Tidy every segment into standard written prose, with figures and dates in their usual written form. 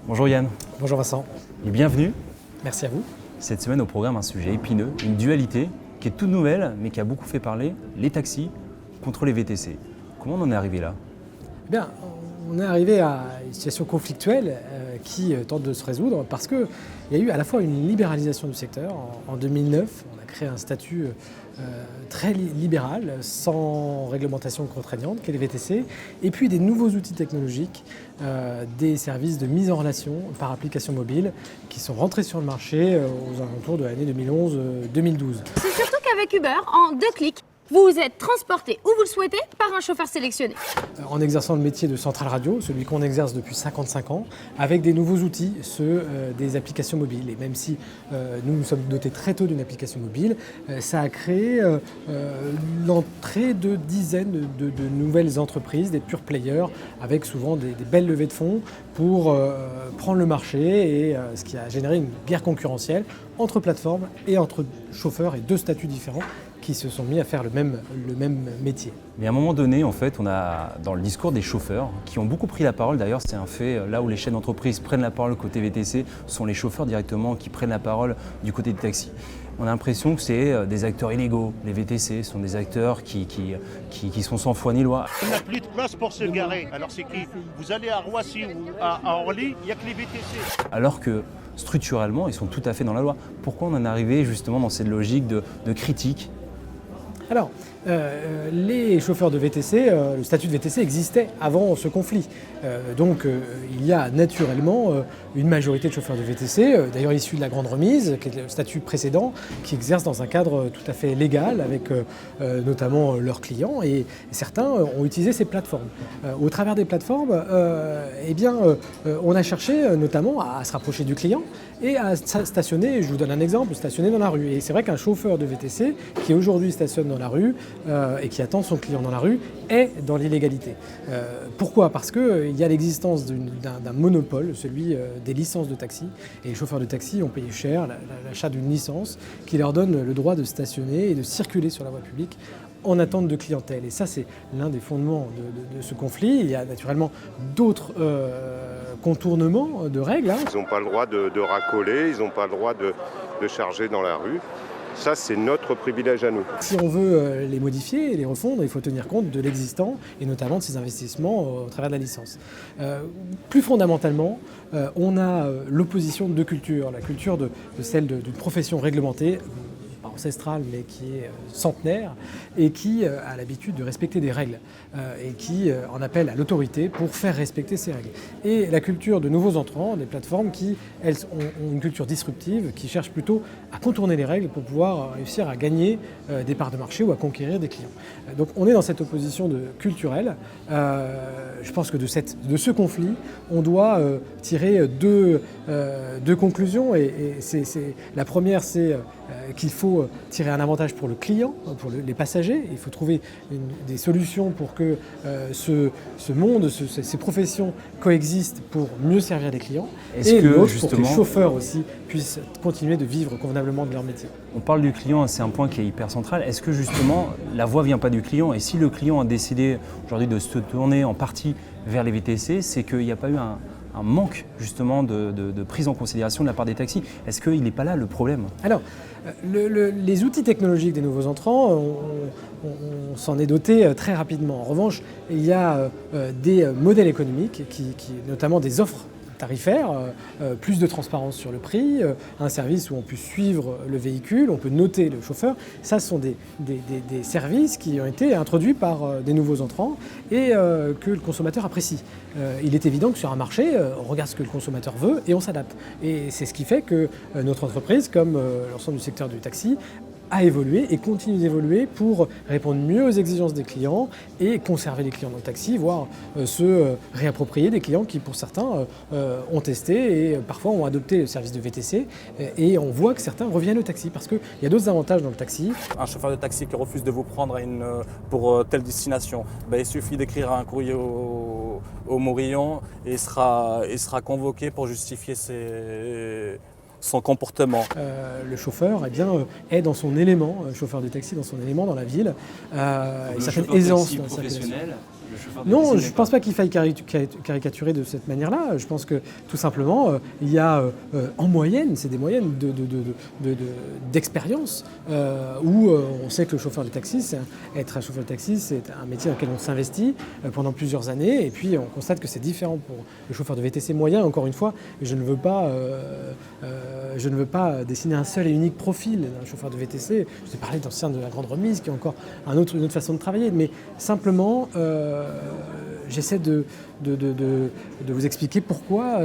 Bonjour Yann. Bonjour Vincent. Et bienvenue. Merci à vous. Cette semaine au programme un sujet épineux, une dualité qui est toute nouvelle mais qui a beaucoup fait parler, les taxis contre les VTC. Comment on en est arrivé là? Eh bien, on est arrivé à une situation conflictuelle qui tente de se résoudre parce qu'il y a eu à la fois une libéralisation du secteur. En 2009, on a créé un statut très libéral, sans réglementation contraignante, qu'est les VTC, et puis des nouveaux outils technologiques, des services de mise en relation par application mobile qui sont rentrés sur le marché aux alentours de l'année 2011-2012. C'est surtout qu'avec Uber, en 2 clics, vous êtes transporté où vous le souhaitez par un chauffeur sélectionné. En exerçant le métier de centrale radio, celui qu'on exerce depuis 55 ans, avec des nouveaux outils, ceux des applications mobiles. Et même si nous sommes dotés très tôt d'une application mobile, ça a créé l'entrée de dizaines de nouvelles entreprises, des pure players, avec souvent des belles levées de fonds pour prendre le marché, et ce qui a généré une guerre concurrentielle entre plateformes et entre chauffeurs et deux statuts différents qui se sont mis à faire le même métier. Mais à un moment donné, en fait, on a dans le discours des chauffeurs qui ont beaucoup pris la parole. D'ailleurs, c'est un fait, là où les chaînes d'entreprise prennent la parole côté VTC, ce sont les chauffeurs directement qui prennent la parole du côté des taxis. On a l'impression que c'est des acteurs illégaux. Les VTC sont des acteurs qui sont sans foi ni loi. On n'a plus de place pour se garer. Alors c'est qui? Vous allez à Roissy ou à Orly, il n'y a que les VTC. Alors que structurellement, ils sont tout à fait dans la loi. Pourquoi on en est arrivé justement dans cette logique de critique? Alors, les chauffeurs de VTC, le statut de VTC existait avant ce conflit. Donc il y a naturellement une majorité de chauffeurs de VTC, d'ailleurs issus de la grande remise, qui est le statut précédent, qui exercent dans un cadre tout à fait légal avec notamment leurs clients, et certains ont utilisé ces plateformes. Au travers des plateformes, on a cherché notamment à se rapprocher du client et à stationner, je vous donne un exemple, stationner dans la rue. Et c'est vrai qu'un chauffeur de VTC qui aujourd'hui stationne dans la rue et qui attend son client dans la rue est dans l'illégalité. Pourquoi? Parce qu'il y a l'existence d'un monopole, celui des licences de taxi, et les chauffeurs de taxi ont payé cher l'achat d'une licence qui leur donne le droit de stationner et de circuler sur la voie publique en attente de clientèle. Et ça, c'est l'un des fondements de ce conflit. Il y a naturellement d'autres contournements de règles. Ils n'ont pas le droit de racoler, ils n'ont pas le droit de charger dans la rue. Ça, c'est notre privilège à nous. Si on veut les modifier et les refondre, il faut tenir compte de l'existant et notamment de ces investissements au travers de la licence. Plus fondamentalement, on a l'opposition de deux cultures. La culture de celle d'une profession réglementée, ancestrale mais qui est centenaire et qui a l'habitude de respecter des règles et qui en appelle à l'autorité pour faire respecter ces règles. Et la culture de nouveaux entrants, des plateformes qui, elles, ont une culture disruptive, qui cherchent plutôt à contourner les règles pour pouvoir réussir à gagner des parts de marché ou à conquérir des clients. Donc on est dans cette opposition culturelle. Je pense que de ce conflit, on doit tirer deux conclusions. La première, c'est qu'il faut tirer un avantage pour le client, pour les passagers. Il faut trouver des solutions pour que ce monde, ces professions coexistent pour mieux servir les clients. Et l'autre, pour que les chauffeurs aussi puissent continuer de vivre convenablement de leur métier. On parle du client, c'est un point qui est hyper central. Est-ce que justement la voix ne vient pas du client? Et si le client a décidé aujourd'hui de se tourner en partie vers les VTC, c'est qu'il n'y a pas eu un manque justement de prise en considération de la part des taxis? Est-ce qu'il n'est pas là le problème? Alors, les outils technologiques des nouveaux entrants, on s'en est doté très rapidement. En revanche, il y a des modèles économiques, notamment des offres tarifaires, plus de transparence sur le prix, un service où on peut suivre le véhicule, on peut noter le chauffeur. Ça, ce sont des services qui ont été introduits par des nouveaux entrants et que le consommateur apprécie. Il est évident que sur un marché, on regarde ce que le consommateur veut et on s'adapte. Et c'est ce qui fait que notre entreprise, comme l'ensemble du secteur du taxi, a évolué et continue d'évoluer pour répondre mieux aux exigences des clients et conserver les clients dans le taxi, voire se réapproprier des clients qui, pour certains, ont testé et parfois ont adopté le service de VTC. Et on voit que certains reviennent au taxi parce qu'il y a d'autres avantages dans le taxi. Un chauffeur de taxi qui refuse de vous prendre pour telle destination, il suffit d'écrire un courrier au Morillon et il sera convoqué pour justifier son comportement. Le chauffeur est dans son élément, chauffeur de taxi dans son élément dans la ville. Le certaine chauffeur aisance taxi dans sa professionnel le chauffeur de Non, VTC je n'est ne pense pas qu'il faille caricaturer de cette manière-là. Je pense que tout simplement, il y a en moyenne, c'est des moyennes d'expérience, où on sait que le chauffeur de taxi, être un chauffeur de taxi, c'est un métier dans lequel on s'investit pendant plusieurs années, et puis on constate que c'est différent pour le chauffeur de VTC moyen. Encore une fois, je ne veux pas dessiner un seul et unique profil d'un chauffeur de VTC. Je vous ai parlé d'anciens de la grande remise, qui est encore une autre façon de travailler, mais simplement, j'essaie de vous expliquer pourquoi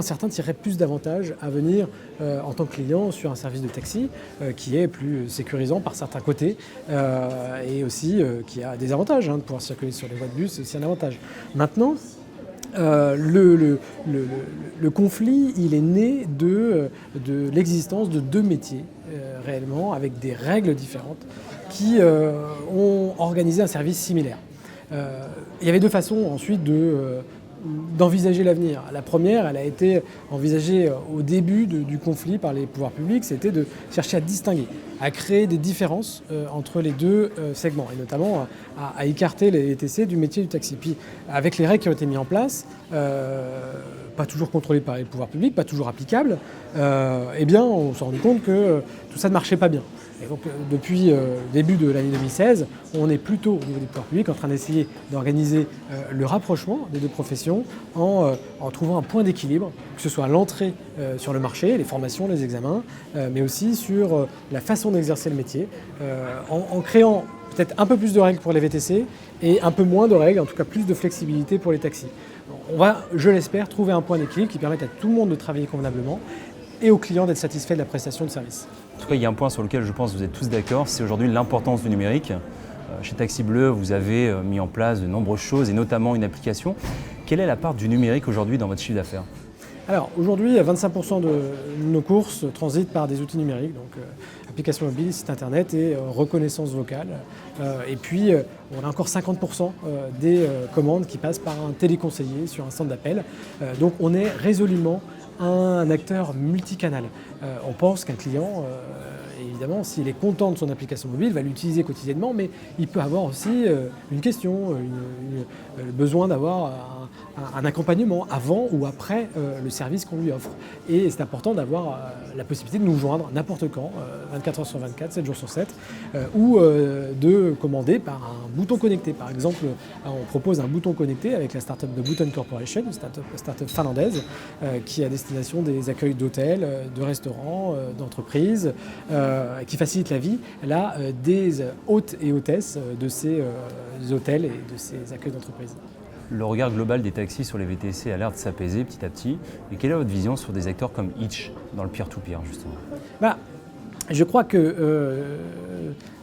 certains tireraient plus d'avantages à venir en tant que client sur un service de taxi qui est plus sécurisant par certains côtés et aussi qui a des avantages. De pouvoir circuler sur les voies de bus, c'est aussi un avantage. Maintenant, le conflit, il est né de l'existence de deux métiers réellement, avec des règles différentes qui ont organisé un service similaire. Il y avait deux façons ensuite d'envisager l'avenir. La première, elle a été envisagée au début du conflit par les pouvoirs publics, c'était de chercher à distinguer, à créer des différences entre les deux segments, et notamment à écarter les VTC du métier du taxi. Puis avec les règles qui ont été mises en place, pas toujours contrôlées par les pouvoirs publics, pas toujours applicables, on s'est rendu compte que tout ça ne marchait pas bien. Et donc, depuis le début de l'année 2016, on est plutôt au niveau des pouvoirs publics en train d'essayer d'organiser le rapprochement des deux professions en trouvant un point d'équilibre, que ce soit à l'entrée sur le marché, les formations, les examens, mais aussi sur la façon d'exercer le métier, en créant peut-être un peu plus de règles pour les VTC et un peu moins de règles, en tout cas plus de flexibilité pour les taxis. On va, je l'espère, trouver un point d'équilibre qui permette à tout le monde de travailler convenablement et aux clients d'être satisfaits de la prestation de service. En tout cas, il y a un point sur lequel je pense que vous êtes tous d'accord, c'est aujourd'hui l'importance du numérique. Chez Taxi Bleu, vous avez mis en place de nombreuses choses et notamment une application. Quelle est la part du numérique aujourd'hui dans votre chiffre d'affaires ? Alors aujourd'hui, 25% de nos courses transitent par des outils numériques, donc application mobile, site internet et reconnaissance vocale. Et puis on a encore 50% des commandes qui passent par un téléconseiller sur un centre d'appel. Donc on est résolument un acteur multicanal. On pense qu'un client, évidemment, s'il est content de son application mobile, va l'utiliser quotidiennement, mais il peut avoir aussi une question, le besoin d'avoir un accompagnement avant ou après le service qu'on lui offre. Et c'est important d'avoir la possibilité de nous joindre n'importe quand, 24 heures sur 24, 7 jours sur 7, ou de commander par un bouton connecté. Par exemple, on propose un bouton connecté avec la start-up de Button Corporation, une start-up finlandaise, qui est à destination des accueils d'hôtels, de restaurants, d'entreprises, qui facilite la vie là, des hôtes et hôtesses de ces hôtels et de ces accueils d'entreprises. Le regard global des taxis sur les VTC a l'air de s'apaiser petit à petit. Et quelle est votre vision sur des acteurs comme Hitch dans le peer-to-peer justement ? Je crois que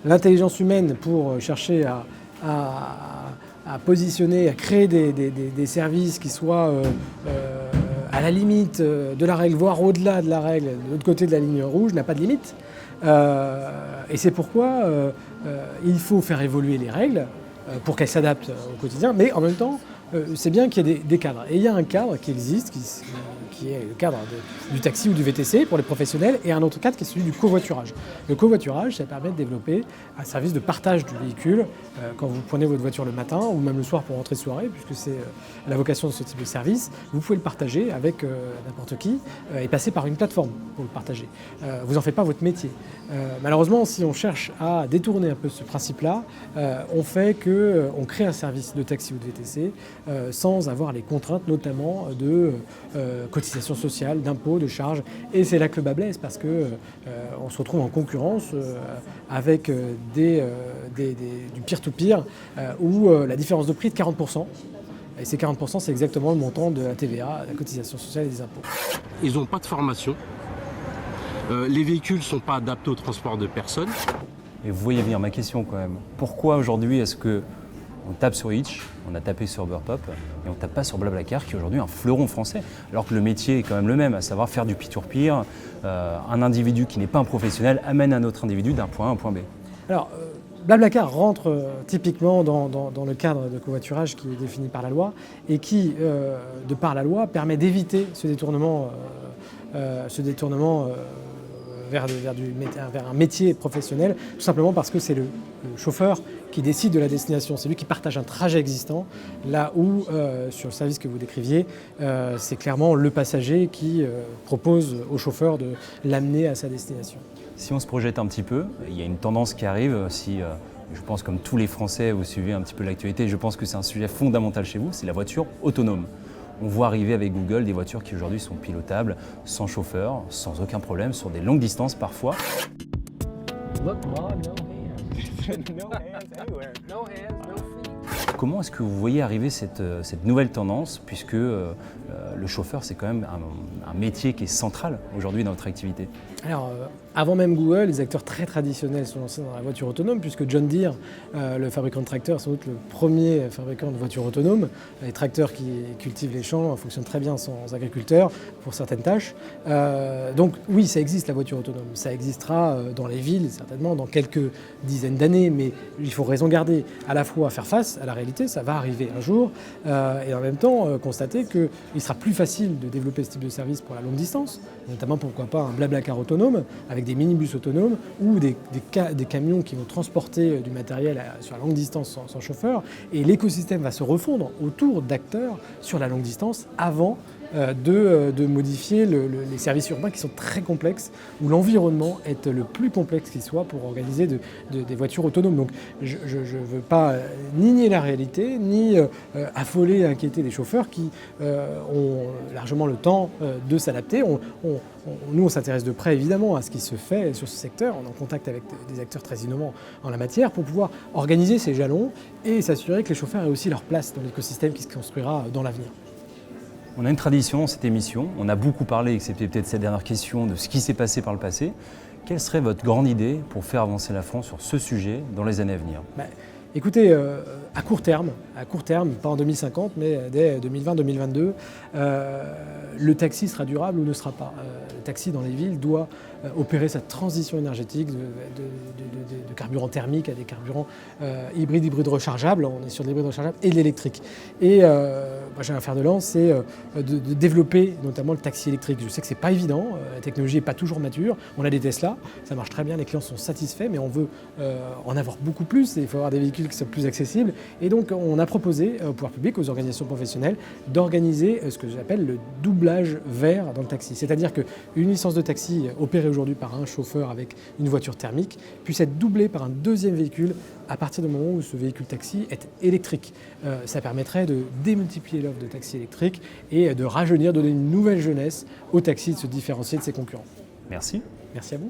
l'intelligence humaine pour chercher à positionner, à créer des services qui soient à la limite de la règle, voire au-delà de la règle, de l'autre côté de la ligne rouge, n'a pas de limite. Et c'est pourquoi il faut faire évoluer les règles pour qu'elles s'adaptent au quotidien, mais en même temps, c'est bien qu'il y ait des cadres. Et il y a un cadre qui existe, qui est le cadre du taxi ou du VTC pour les professionnels, et un autre cadre qui est celui du covoiturage. Le covoiturage, ça permet de développer un service de partage du véhicule quand vous prenez votre voiture le matin ou même le soir pour rentrer de soirée, puisque c'est la vocation de ce type de service. Vous pouvez le partager avec n'importe qui et passer par une plateforme pour le partager. Vous n'en faites pas votre métier. Malheureusement, si on cherche à détourner un peu ce principe-là, on fait qu'on crée un service de taxi ou de VTC sans avoir les contraintes notamment de cotisation sociale, d'impôts, de charges. Et c'est là que le bas blesse parce qu'on se retrouve en concurrence avec du peer-to-peer où la différence de prix est de 40%. Et ces 40%, c'est exactement le montant de la TVA, la cotisation sociale et des impôts. Ils n'ont pas de formation. Les véhicules ne sont pas adaptés au transport de personnes. Et vous voyez venir ma question quand même. Pourquoi aujourd'hui est-ce que on tape sur Hitch, on a tapé sur Uberpop et on tape pas sur Blablacar qui est aujourd'hui un fleuron français, alors que le métier est quand même le même, à savoir faire du peer-to-peer. Un individu qui n'est pas un professionnel amène un autre individu d'un point A à un point B. Alors, Blablacar rentre typiquement dans le cadre de covoiturage qui est défini par la loi et qui, de par la loi, permet d'éviter ce détournement vers un métier professionnel, tout simplement parce que c'est le chauffeur qui décide de la destination. C'est lui qui partage un trajet existant, là où, sur le service que vous décriviez, c'est clairement le passager qui propose au chauffeur de l'amener à sa destination. Si on se projette un petit peu, il y a une tendance qui arrive, je pense comme tous les Français, vous suivez un petit peu l'actualité, je pense que c'est un sujet fondamental chez vous, c'est la voiture autonome. On voit arriver avec Google des voitures qui aujourd'hui sont pilotables, sans chauffeur, sans aucun problème, sur des longues distances parfois. Comment est-ce que vous voyez arriver cette nouvelle tendance, puisque le chauffeur, c'est quand même un métier qui est central aujourd'hui dans notre activité? Alors, avant même Google, les acteurs très traditionnels sont lancés dans la voiture autonome, puisque John Deere, le fabricant de tracteurs, est sans doute le premier fabricant de voitures autonomes. Les tracteurs qui cultivent les champs fonctionnent très bien sans agriculteurs pour certaines tâches. Donc oui, ça existe la voiture autonome. Ça existera dans les villes, certainement, dans quelques dizaines d'années, mais il faut raison garder à la fois faire face à la réalité, ça va arriver un jour, et en même temps constater qu'il sera plus facile de développer ce type de service pour la longue distance, notamment pourquoi pas un Blablacar autonome, avec des minibus autonomes ou des camions qui vont transporter du matériel sur la longue distance sans chauffeur. Et l'écosystème va se refondre autour d'acteurs sur la longue distance avant de modifier les services urbains qui sont très complexes, où l'environnement est le plus complexe qu'il soit pour organiser des voitures autonomes. Donc je ne veux pas ni nier la réalité, ni affoler et inquiéter les chauffeurs qui ont largement le temps de s'adapter. Nous, on s'intéresse de près évidemment à ce qui se fait sur ce secteur. On est en contact avec des acteurs très innovants en la matière pour pouvoir organiser ces jalons et s'assurer que les chauffeurs aient aussi leur place dans l'écosystème qui se construira dans l'avenir. On a une tradition dans cette émission, on a beaucoup parlé, excepté peut-être cette dernière question, de ce qui s'est passé par le passé. Quelle serait votre grande idée pour faire avancer la France sur ce sujet dans les années à venir? Écoutez, à court terme, pas en 2050, mais dès 2020-2022, le taxi sera durable ou ne sera pas. Le taxi dans les villes doit opérer sa transition énergétique de carburant thermique à des carburants hybrides rechargeables. On est sur de l'hybride rechargeable et de l'électrique. Et moi, j'ai un fer de lance, c'est de développer notamment le taxi électrique. Je sais que c'est pas évident, la technologie n'est pas toujours mature. On a des Tesla, ça marche très bien, les clients sont satisfaits, mais on veut en avoir beaucoup plus et il faut avoir des véhicules qui sont plus accessibles. Et donc, on a proposé au pouvoir public, aux organisations professionnelles, d'organiser ce que j'appelle le doublage vert dans le taxi. C'est-à-dire qu'une licence de taxi opérée aujourd'hui par un chauffeur avec une voiture thermique puisse être doublée par un deuxième véhicule à partir du moment où ce véhicule taxi est électrique. Ça permettrait de démultiplier l'offre de taxis électriques et de rajeunir, donner une nouvelle jeunesse au taxi, de se différencier de ses concurrents. Merci. Merci à vous.